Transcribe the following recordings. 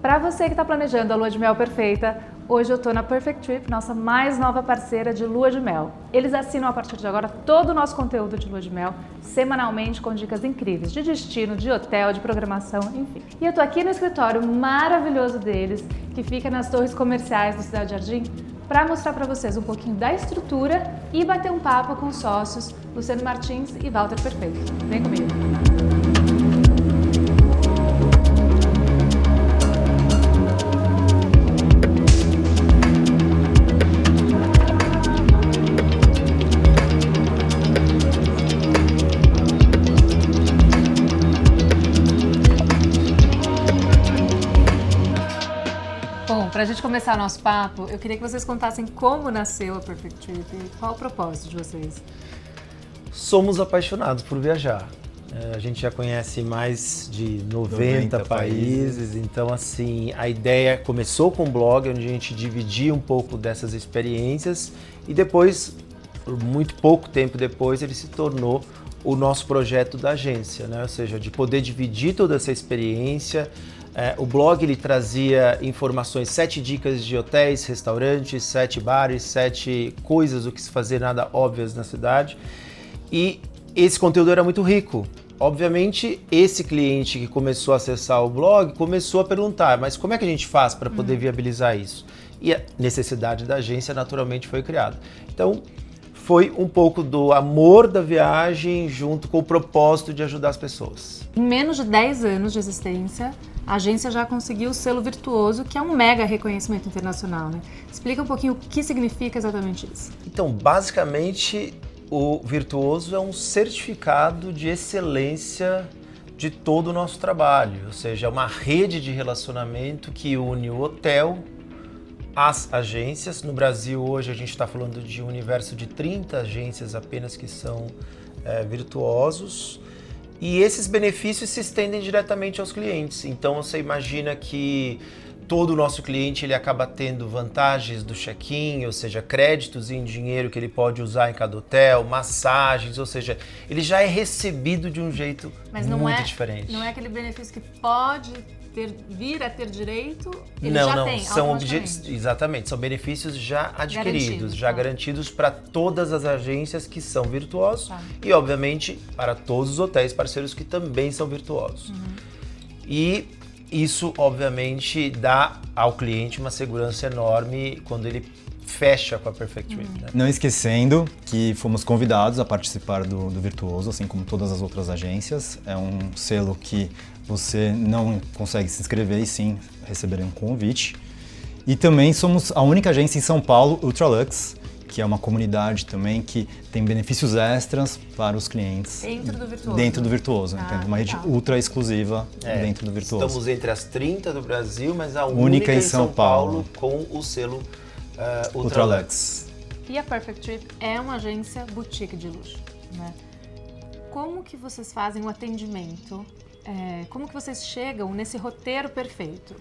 Para você que está planejando a lua de mel perfeita, hoje eu estou na Perfect Trip, nossa mais nova parceira de lua de mel. Eles assinam a partir de agora todo o nosso conteúdo de lua de mel, semanalmente com dicas incríveis de destino, de hotel, de programação, enfim. E eu estou aqui no escritório maravilhoso deles, que fica nas torres comerciais do Cidade Jardim, para mostrar para vocês um pouquinho da estrutura e bater um papo com os sócios Luciano Martins e Walter Perfeito. Vem comigo! Bom, para a gente começar o nosso papo, eu queria que vocês contassem como nasceu a Perfect Trip e qual o propósito de vocês. Somos apaixonados por viajar. A gente já conhece mais de 90 países, então assim, a ideia começou com um blog onde a gente dividia um pouco dessas experiências e depois, por muito pouco tempo depois, ele se tornou o nosso projeto da agência, né? Ou seja, de poder dividir toda essa experiência. O blog ele trazia informações, 7 dicas de hotéis, restaurantes, 7 bares, 7 coisas o que se fazer nada óbvias na cidade. E esse conteúdo era muito rico. Obviamente, esse cliente que começou a acessar o blog começou a perguntar, mas como é que a gente faz para poder viabilizar isso? E a necessidade da agência naturalmente foi criada. Então, foi um pouco do amor da viagem junto com o propósito de ajudar as pessoas. Em menos de 10 anos de existência, a agência já conseguiu o selo Virtuoso, que é um mega reconhecimento internacional, né? Explica um pouquinho o que significa exatamente isso. Então, basicamente, o Virtuoso é um certificado de excelência de todo o nosso trabalho, ou seja, é uma rede de relacionamento que une o hotel às agências. No Brasil, hoje, a gente está falando de um universo de 30 agências apenas que são virtuosos. E esses benefícios se estendem diretamente aos clientes. Então você imagina que todo o nosso cliente ele acaba tendo vantagens do check-in, ou seja, créditos em dinheiro que ele pode usar em cada hotel, massagens, ou seja, ele já é recebido de um jeito muito diferente. Não é aquele benefício que pode vir a ter direito, ele não, já não, tem. São exatamente, são benefícios já adquiridos, garantidos para todas as agências que são virtuosos e, obviamente, para todos os hotéis parceiros que também são virtuosos. E isso, obviamente, dá ao cliente uma segurança enorme quando ele fecha com a Perfect Trip. Né? Não esquecendo que fomos convidados a participar do Virtuoso, assim como todas as outras agências. É um selo que você não consegue se inscrever e sim receber um convite. E também somos a única agência em São Paulo, Ultralux, que é uma comunidade também que tem benefícios extras para os clientes. Dentro do Virtuoso. Dentro do Virtuoso, então uma rede ultra exclusiva dentro do Virtuoso. Estamos entre as 30 do Brasil, mas a única em São Paulo com o selo Ultralux. E a Perfect Trip é uma agência boutique de luxo, né? Como que vocês fazem o atendimento? Como que vocês chegam nesse roteiro perfeito?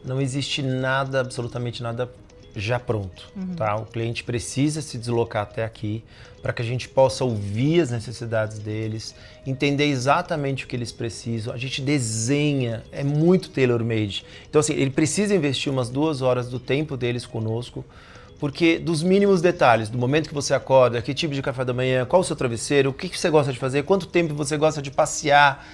Não existe nada, absolutamente nada já pronto, tá? O cliente precisa se deslocar até aqui para que a gente possa ouvir as necessidades deles, entender exatamente o que eles precisam. A gente desenha, é muito tailor-made. Então, assim, ele precisa investir umas 2 horas do tempo deles conosco, porque dos mínimos detalhes, do momento que você acorda, que tipo de café da manhã, qual o seu travesseiro, o que você gosta de fazer, quanto tempo você gosta de passear.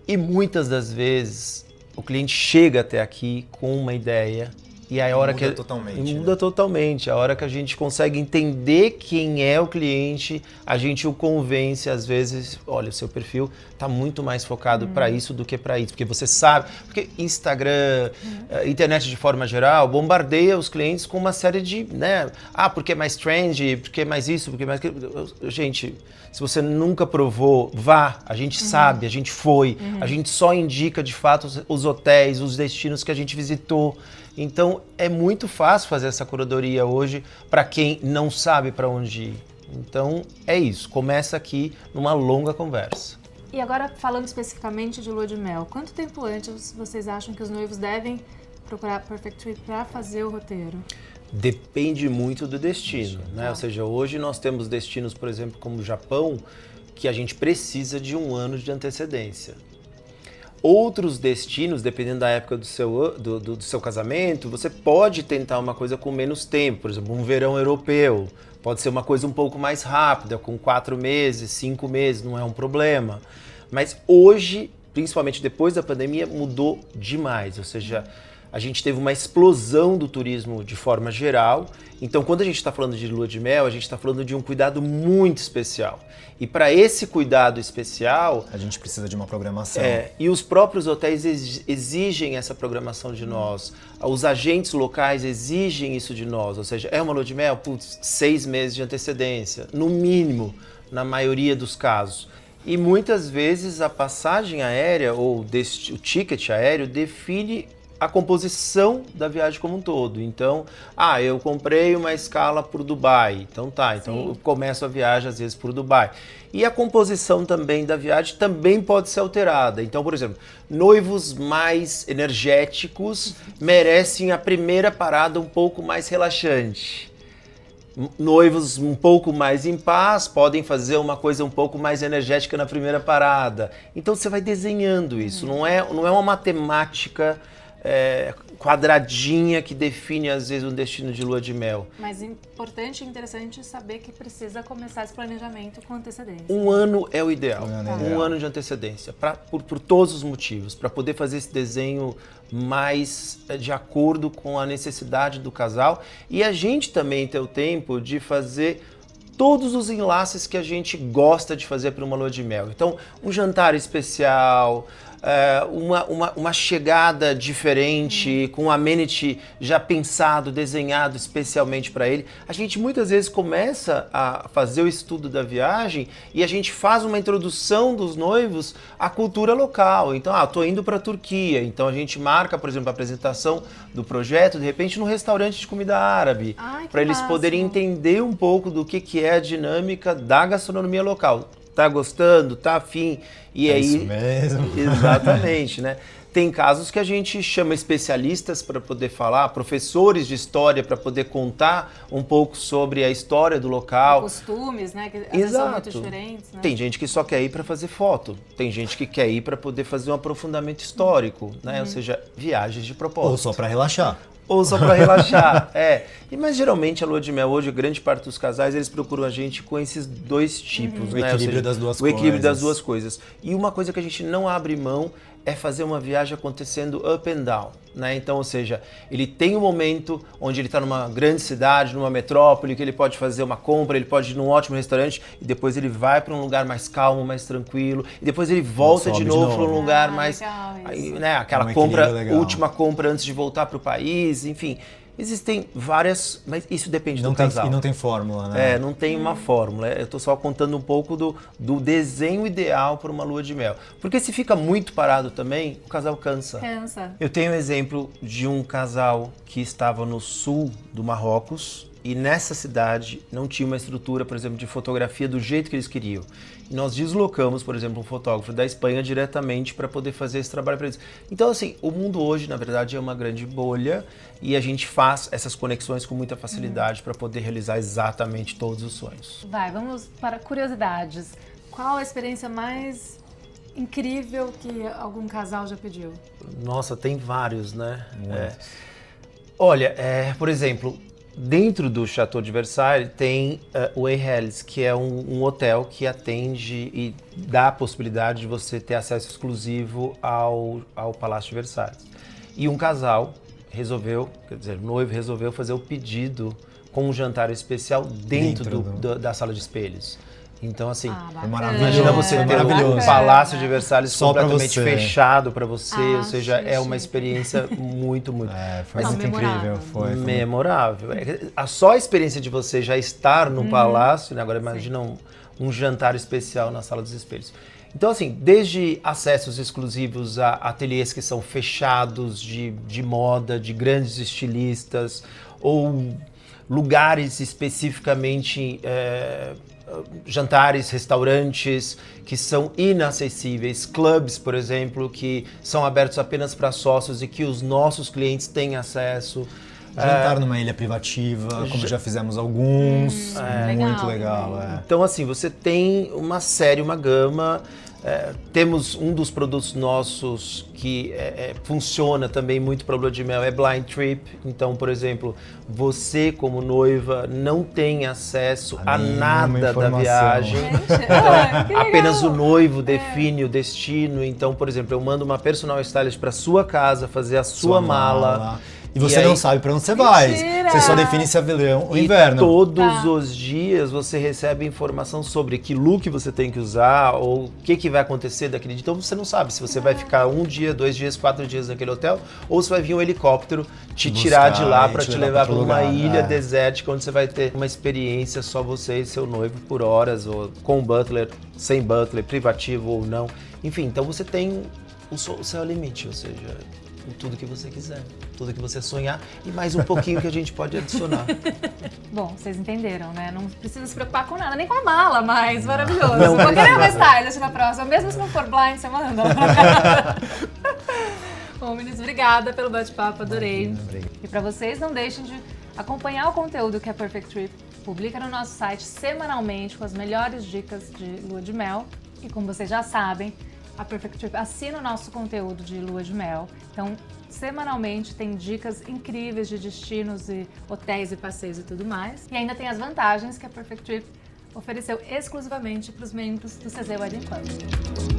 E muitas das vezes o cliente chega até aqui com uma ideia e a hora muda totalmente. Muda totalmente. A hora que a gente consegue entender quem é o cliente, a gente o convence, às vezes, olha, o seu perfil está muito mais focado para isso do que para isso. Porque você sabe, porque Instagram, internet de forma geral, bombardeia os clientes com uma série de, né? Porque é mais trendy, porque é mais isso, porque é mais aquilo. Gente, se você nunca provou, vá, a gente sabe, a gente foi, a gente só indica de fato os hotéis, os destinos que a gente visitou. Então é muito fácil fazer essa curadoria hoje para quem não sabe para onde ir. Então é isso, começa aqui numa longa conversa. E agora falando especificamente de lua de mel, quanto tempo antes vocês acham que os noivos devem procurar a Perfect Trip para fazer o roteiro? Depende muito do destino, né? Ou seja, hoje nós temos destinos, por exemplo, como o Japão, que a gente precisa de 1 ano de antecedência. Outros destinos, dependendo da época do seu casamento, você pode tentar uma coisa com menos tempo, por exemplo, um verão europeu. Pode ser uma coisa um pouco mais rápida, com 4 meses, 5 meses, não é um problema. Mas hoje, principalmente depois da pandemia, mudou demais. Ou seja, a gente teve uma explosão do turismo de forma geral. Então, quando a gente está falando de lua de mel, a gente está falando de um cuidado muito especial. E para esse cuidado especial... A gente precisa de uma programação. E os próprios hotéis exigem essa programação de nós. Os agentes locais exigem isso de nós. Ou seja, é uma lua de mel? Putz, 6 meses de antecedência, no mínimo, na maioria dos casos. E muitas vezes a passagem aérea ou o ticket aéreo define a composição da viagem como um todo. Então, eu comprei uma escala por Dubai. Então eu começo a viagem às vezes por Dubai. E a composição também da viagem também pode ser alterada. Então, por exemplo, noivos mais energéticos merecem a primeira parada um pouco mais relaxante. Noivos um pouco mais em paz podem fazer uma coisa um pouco mais energética na primeira parada. Então você vai desenhando isso. Não é uma matemática quadradinha que define, às vezes, um destino de lua de mel. Mas importante e interessante saber que precisa começar esse planejamento com antecedência. Um ano é o ideal. Um ano de antecedência, por todos os motivos, para poder fazer esse desenho mais de acordo com a necessidade do casal. E a gente também ter o tempo de fazer todos os enlaces que a gente gosta de fazer para uma lua de mel. Então, um jantar especial, uma chegada diferente, com um amenity já pensado, desenhado especialmente para ele. A gente muitas vezes começa a fazer o estudo da viagem e a gente faz uma introdução dos noivos à cultura local. Então, estou indo para a Turquia, então a gente marca, por exemplo, a apresentação do projeto, de repente, num restaurante de comida árabe, para eles poderem entender um pouco do que é a dinâmica da gastronomia local. Tá gostando? Tá afim? E aí, isso mesmo. Exatamente, né? Tem casos que a gente chama especialistas para poder falar, professores de história para poder contar um pouco sobre a história do local. Costumes, né? Que às vezes são muito diferentes, né? Tem gente que só quer ir para fazer foto. Tem gente que quer ir para poder fazer um aprofundamento histórico, né? Ou seja, viagens de propósito. Ou só para relaxar. Ou só para relaxar, Mas geralmente a lua de mel hoje, grande parte dos casais, eles procuram a gente com esses dois tipos, né? O equilíbrio das duas coisas. O equilíbrio das duas coisas. E uma coisa que a gente não abre mão é fazer uma viagem acontecendo up and down, né? Então, ou seja, ele tem um momento onde ele está numa grande cidade, numa metrópole, que ele pode fazer uma compra, ele pode ir num ótimo restaurante e depois ele vai para um lugar mais calmo, mais tranquilo, e depois ele volta de novo para um lugar mais, né? Aquela última compra antes de voltar para o país, enfim. Existem várias, mas isso depende do casal. E não tem fórmula, né? Não tem uma fórmula. Eu estou só contando um pouco do desenho ideal para uma lua de mel. Porque se fica muito parado também, o casal cansa. Eu tenho um exemplo de um casal que estava no sul do Marrocos e nessa cidade não tinha uma estrutura, por exemplo, de fotografia do jeito que eles queriam. E nós deslocamos, por exemplo, um fotógrafo da Espanha diretamente para poder fazer esse trabalho para eles. Então, assim, o mundo hoje, na verdade, é uma grande bolha e a gente faz essas conexões com muita facilidade para poder realizar exatamente todos os sonhos. Vamos para curiosidades. Qual a experiência mais incrível que algum casal já pediu? Nossa, tem vários, né? Olha, por exemplo, dentro do Chateau de Versailles tem o Eyhelles, que é um hotel que atende e dá a possibilidade de você ter acesso exclusivo ao Palácio de Versalhes. E um casal resolveu, o noivo resolveu fazer o pedido com um jantar especial dentro da sala de espelhos. Então, assim, imagina você ter o Palácio de Versalhes só completamente fechado para você, ou seja, é uma experiência muito, muito... Foi muito incrível, foi memorável. Só a experiência de você já estar no palácio, né? Agora imagina um jantar especial na Sala dos Espelhos. Então, assim, desde acessos exclusivos a ateliês que são fechados de moda, de grandes estilistas, ou lugares especificamente... jantares, restaurantes que são inacessíveis, clubes, por exemplo, que são abertos apenas para sócios e que os nossos clientes têm acesso, Jantar numa ilha privativa, como já fizemos alguns. Muito legal. Então, assim, você tem uma série, uma gama. Temos um dos produtos nossos que funciona também muito para lua de mel, é Blind Trip. Então, por exemplo, você como noiva não tem acesso a nada da viagem. Então, apenas o noivo define o destino. Então, por exemplo, eu mando uma personal stylist para sua casa fazer a sua mala. E você não sabe para onde você vai. Você só define se é verão ou inverno. Todos os dias você recebe informação sobre que look você tem que usar ou o que vai acontecer daquele dia. Então você não sabe se você vai ficar 1 dia, 2 dias, 4 dias naquele hotel ou se vai vir um helicóptero te tirar de lá para te levar para uma ilha desértica onde você vai ter uma experiência só você e seu noivo por horas, ou com butler, sem butler, privativo ou não. Enfim, então você tem o céu limite, ou seja, tudo que você quiser, tudo que você sonhar e mais um pouquinho que a gente pode adicionar. Bom, vocês entenderam, né? Não precisa se preocupar com nada, nem com a mala, mas maravilhoso. Vou querer uma stylist na próxima, mesmo se não for blind, você manda. Bom, meninos, obrigada pelo bate-papo, adorei. E para vocês, não deixem de acompanhar o conteúdo que a Perfect Trip publica no nosso site semanalmente com as melhores dicas de lua de mel. E como vocês já sabem, a Perfect Trip assina o nosso conteúdo de lua de mel. Então, semanalmente tem dicas incríveis de destinos e hotéis e passeios e tudo mais. E ainda tem as vantagens que a Perfect Trip ofereceu exclusivamente para os membros do CZ Wedding Club.